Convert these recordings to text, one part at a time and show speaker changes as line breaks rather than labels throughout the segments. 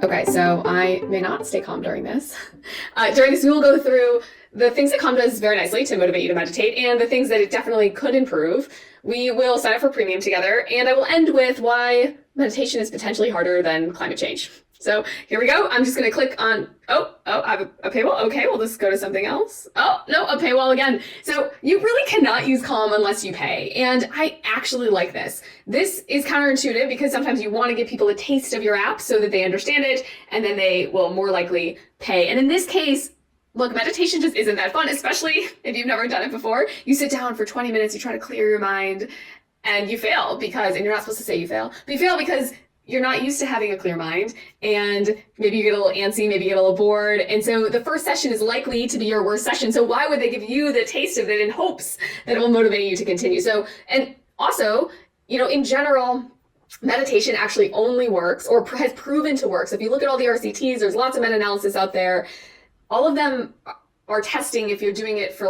Okay, so I may not stay calm during this. During this, we will go through the things that Calm does very nicely to motivate you to meditate and the things that it definitely could improve. We will sign up for premium together, and I will end with why meditation is potentially harder than climate change. So here we go. I'm just going to click on, I have a paywall. Okay, we'll just go to something else. Oh, no, a paywall again. So you really cannot use Calm unless you pay. And I actually like this. This is counterintuitive because sometimes you want to give people a taste of your app so that they understand it, and then they will more likely pay. And in this case, look, meditation just isn't that fun, especially if you've never done it before. You sit down for 20 minutes, you try to clear your mind, and you fail because, and you're not supposed to say you fail, but you fail because you're not used to having a clear mind, and maybe you get a little antsy, maybe you get a little bored. And so the first session is likely to be your worst session. So why would they give you the taste of it in hopes that it will motivate you to continue? So, and also, in general, meditation actually only works or has proven to work. So if you look at all the RCTs, there's lots of meta-analysis out there. All of them are testing if you're doing it for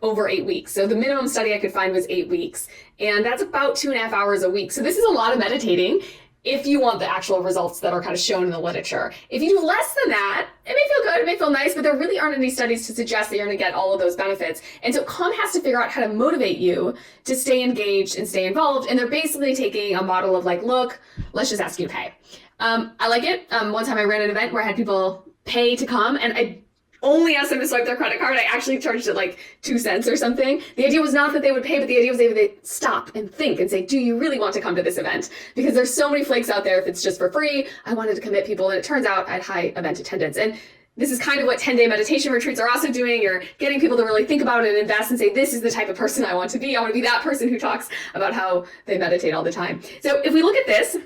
over 8 weeks. So the minimum study I could find was 8 weeks. And that's about 2.5 hours a week. So this is a lot of meditating if you want the actual results that are kind of shown in the literature. If you do less than that, it may feel good, it may feel nice, but there really aren't any studies to suggest that you're going to get all of those benefits. And so Calm has to figure out how to motivate you to stay engaged and stay involved. And they're basically taking a model of look, let's just ask you to pay. I like it. One time I ran an event where I had people pay to come, and I only asked them to swipe their credit card. I actually charged it 2 cents or something. The idea was not that they would pay, but the idea was they would stop and think and say, do you really want to come to this event? Because there's so many flakes out there if it's just for free. I wanted to commit people, and it turns out I had high event attendance. And this is kind of what 10-day meditation retreats are also doing. You're getting people to really think about it and invest and say, this is the type of person I want to be. I want to be that person who talks about how they meditate all the time. So if we look at this,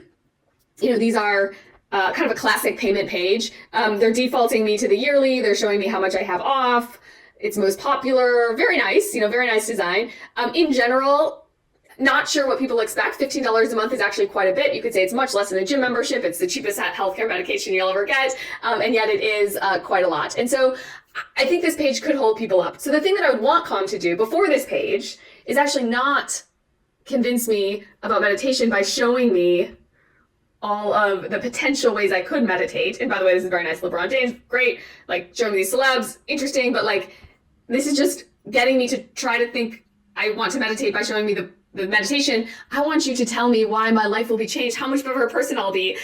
these are kind of a classic payment page. They're defaulting me to the yearly. They're showing me how much I have off. It's most popular. Very nice, very nice design. In general, not sure what people expect. $15 a month is actually quite a bit. You could say it's much less than a gym membership. It's the cheapest healthcare medication you'll ever get. And yet it is quite a lot. And so I think this page could hold people up. So the thing that I would want Calm to do before this page is actually not convince me about meditation by showing me all of the potential ways I could meditate. And by the way, this is very nice. LeBron James, great. Showing me these celebs, interesting. But this is just getting me to try to think I want to meditate by showing me the meditation. I want you to tell me why my life will be changed, how much better a person I'll be.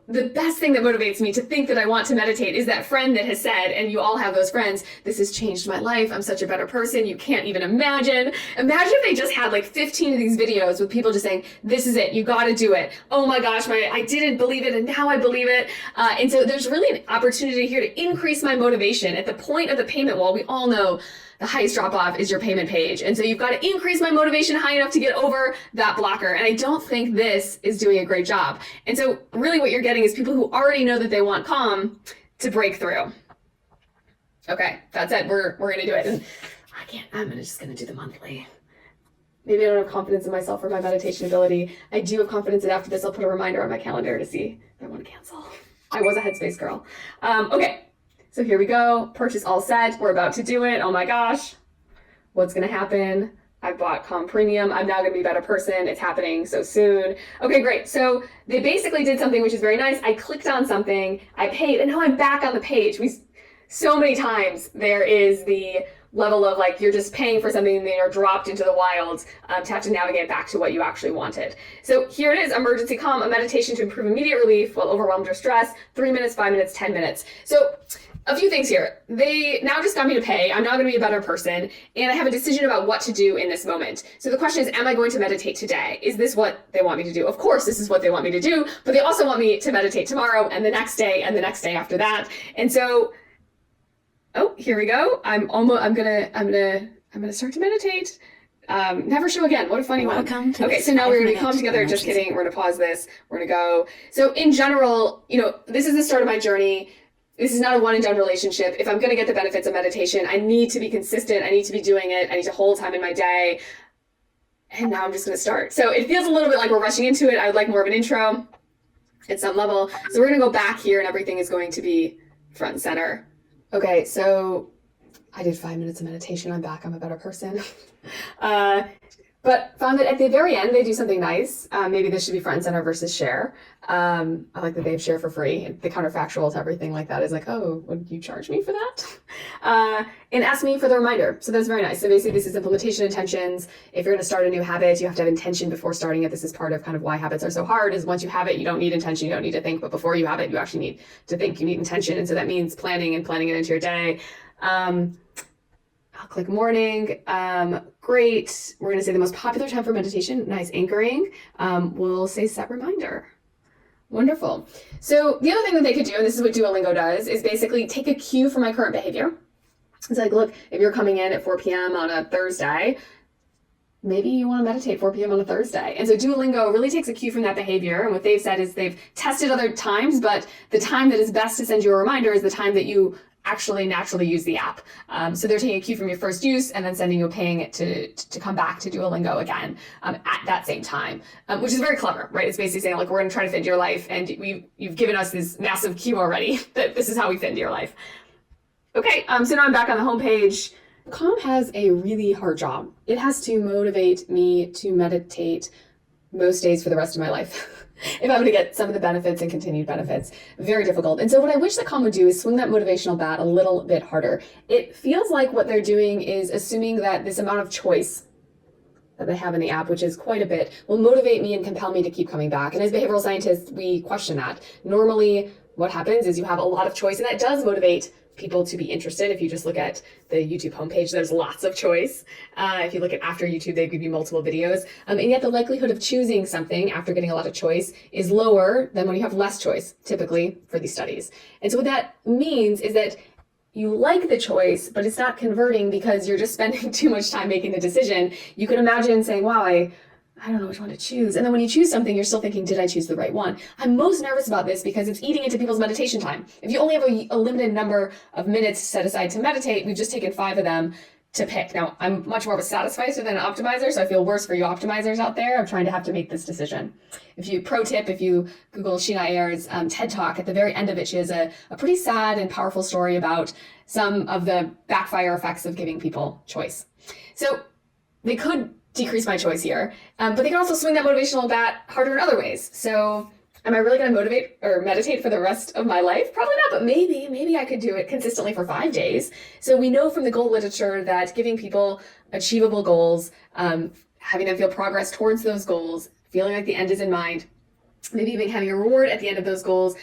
The best thing that motivates me to think that I want to meditate is that friend that has said, and you all have those friends, this has changed my life. I'm such a better person. You can't even imagine. Imagine if they just had 15 of these videos with people just saying, this is it. You got to do it. Oh my gosh, I didn't believe it, and now I believe it. And so there's really an opportunity here to increase my motivation. At the point of the payment wall, we all know the highest drop off is your payment page. And so you've got to increase my motivation high enough to get over that blocker. And I don't think this is doing a great job. And so really what you're getting is people who already know that they want Calm to break through. Okay, that's it. We're going to do it. And I'm just going to do the monthly. Maybe I don't have confidence in myself or my meditation ability. I do have confidence that after this, I'll put a reminder on my calendar to see if I want to cancel. I was a Headspace girl. Okay. So here we go. Purchase all set. We're about to do it. Oh my gosh. What's going to happen? I bought Calm Premium. I'm now going to be a better person. It's happening so soon. Okay, great. So they basically did something which is very nice. I clicked on something, I paid, and now I'm back on the page. So many times there is the level of you're just paying for something and then you're dropped into the wilds to have to navigate back to what you actually wanted. So here it is, Emergency Calm, a meditation to improve immediate relief while overwhelmed or stressed, 3 minutes, 5 minutes, 10 minutes. So a few things here. They now just got me to pay. I'm now going to be a better person. And I have a decision about what to do in this moment. So the question is, am I going to meditate today? Is this what they want me to do? Of course, this is what they want me to do, but they also want me to meditate tomorrow and the next day and the next day after that. And so, here we go. I'm gonna start to meditate. Never show again. What a funny one. Okay, so now we're going to come together. Just kidding. We're going to pause this. We're going to go. So in general, this is the start of my journey. This is not a one and done relationship. If I'm going to get the benefits of meditation, I need to be consistent. I need to be doing it. I need to hold time in my day. And now I'm just going to start. So it feels a little bit like we're rushing into it. I would like more of an intro at some level. So we're going to go back here and everything is going to be front and center. Okay, so I did 5 minutes of meditation. I'm back. I'm a better person. But found that at the very end, they do something nice. Maybe this should be front and center versus share. I like that they have share for free. The counterfactual to everything like that is like, oh, would you charge me for that? And ask me for the reminder. So that's very nice. So basically, this is implementation intentions. If you're going to start a new habit, you have to have intention before starting it. This is part of kind of why habits are so hard, is once you have it, you don't need intention, you don't need to think. But before you have it, you actually need to think. You need intention. And so that means planning it into your day. I'll click morning. Great. We're going to say the most popular time for meditation. Nice anchoring. We'll say set reminder. Wonderful. So the other thing that they could do, and this is what Duolingo does, is basically take a cue from my current behavior. It's like, look, if you're coming in at 4 p.m. on a Thursday, maybe you want to meditate 4 p.m. on a Thursday. And so Duolingo really takes a cue from that behavior. And what they've said is they've tested other times, but the time that is best to send you a reminder is the time that you actually naturally use the app. So they're taking a cue from your first use and then sending you a ping to come back to Duolingo again at that same time, which is very clever, right? It's basically saying, like, we're going to try to fit into your life, and you've given us this massive cue already that this is how we fit into your life. Okay, so now I'm back on the homepage. Calm has a really hard job. It has to motivate me to meditate most days for the rest of my life. If I'm going to get some of the benefits and continued benefits. Very difficult. And so what I wish that Calm would do is swing that motivational bat a little bit harder. It feels like what they're doing is assuming that this amount of choice that they have in the app, which is quite a bit, will motivate me and compel me to keep coming back. And as behavioral scientists, we question that. Normally, what happens is you have a lot of choice, and that does motivate people to be interested. If you just look at the YouTube homepage, there's lots of choice. If you look at after YouTube, they give you multiple videos. And yet the likelihood of choosing something after getting a lot of choice is lower than when you have less choice, typically, for these studies. And so what that means is that you like the choice, but it's not converting because you're just spending too much time making the decision. You can imagine saying, wow, I don't know which one to choose. And then when you choose something, you're still thinking, did I choose the right one? I'm most nervous about this because it's eating into people's meditation time. If you only have a limited number of minutes set aside to meditate, we've just taken 5 of them to pick. Now, I'm much more of a satisficer than an optimizer, so I feel worse for you optimizers out there. I'm trying to have to make this decision. Pro tip, if you Google Sheena Ayer's TED Talk, at the very end of it, she has a pretty sad and powerful story about some of the backfire effects of giving people choice. So they could decrease my choice here, but they can also swing that motivational bat harder in other ways. So am I really going to motivate or meditate for the rest of my life? Probably not, but maybe I could do it consistently for 5 days. So we know from the goal literature that giving people achievable goals, having them feel progress towards those goals, feeling like the end is in mind, maybe even having a reward at the end of those goals,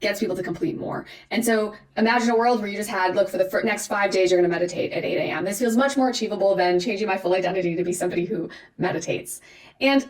gets people to complete more. And so imagine a world where you just had, look, for the next 5 days, you're going to meditate at 8 a.m. This feels much more achievable than changing my full identity to be somebody who meditates. And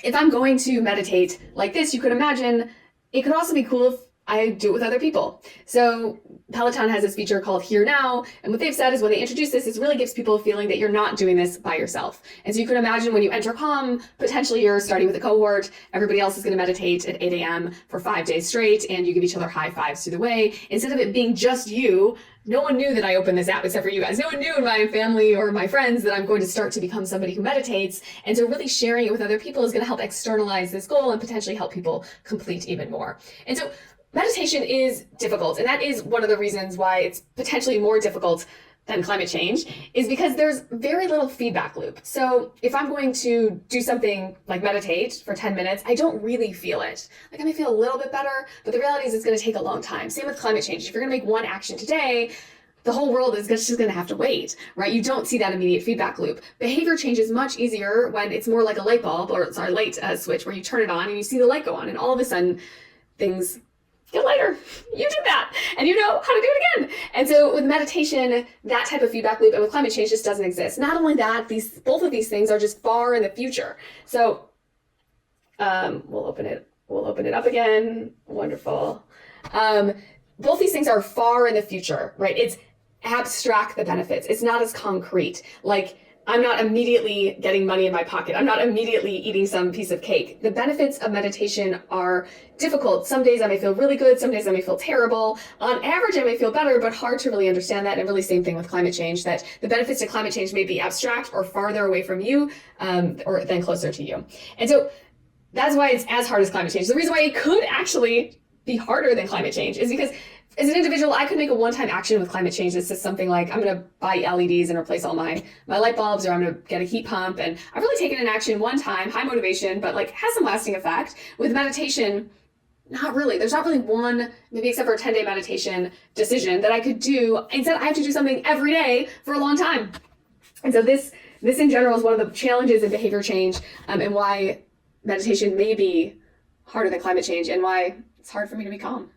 if I'm going to meditate like this, you could imagine it could also be cool if I do it with other people. So Peloton has this feature called Here Now, and what they've said is when they introduce this, it really gives people a feeling that you're not doing this by yourself. And so you can imagine when you enter Calm, potentially you're starting with a cohort, everybody else is going to meditate at 8 a.m. for 5 days straight, and you give each other high fives through the way. Instead of it being just you, no one knew that I opened this app except for you guys. No one knew in my family or my friends that I'm going to start to become somebody who meditates. And so really sharing it with other people is going to help externalize this goal and potentially help people complete even more. And so meditation is difficult, and that is one of the reasons why it's potentially more difficult than climate change, is because there's very little feedback loop. So if I'm going to do something like meditate for 10 minutes, I don't really feel it. Like I may feel a little bit better, but the reality is it's going to take a long time. Same with climate change. If you're going to make one action today, the whole world is just going to have to wait, right? You don't see that immediate feedback loop. Behavior change is much easier when it's more like a light bulb, or light switch, where you turn it on and you see the light go on, and all of a sudden things get lighter. You did that, and you know how to do it again. And so with meditation, that type of feedback loop, and with climate change, just doesn't exist. Not only that, both of these things are just far in the future. So we'll open it up again. Wonderful. Both these things are far in the future, right? It's abstract, the benefits. It's not as concrete. Like, I'm not immediately getting money in my pocket. I'm not immediately eating some piece of cake. The benefits of meditation are difficult. Some days I may feel really good. Some days I may feel terrible. On average, I may feel better, but hard to really understand that. And really same thing with climate change, that the benefits to climate change may be abstract or farther away from you, or then closer to you. And so that's why it's as hard as climate change. The reason why it could actually be harder than climate change is because As an individual, I could make a one-time action with climate change that's just something like, I'm going to buy LEDs and replace all my light bulbs, or I'm going to get a heat pump. And I've really taken an action one time, high motivation, but like has some lasting effect. With meditation, not really. There's not really one, maybe except for a 10-day meditation decision that I could do. Instead, I have to do something every day for a long time. And so this in general is one of the challenges in behavior change, and why meditation may be harder than climate change, and why it's hard for me to be calm.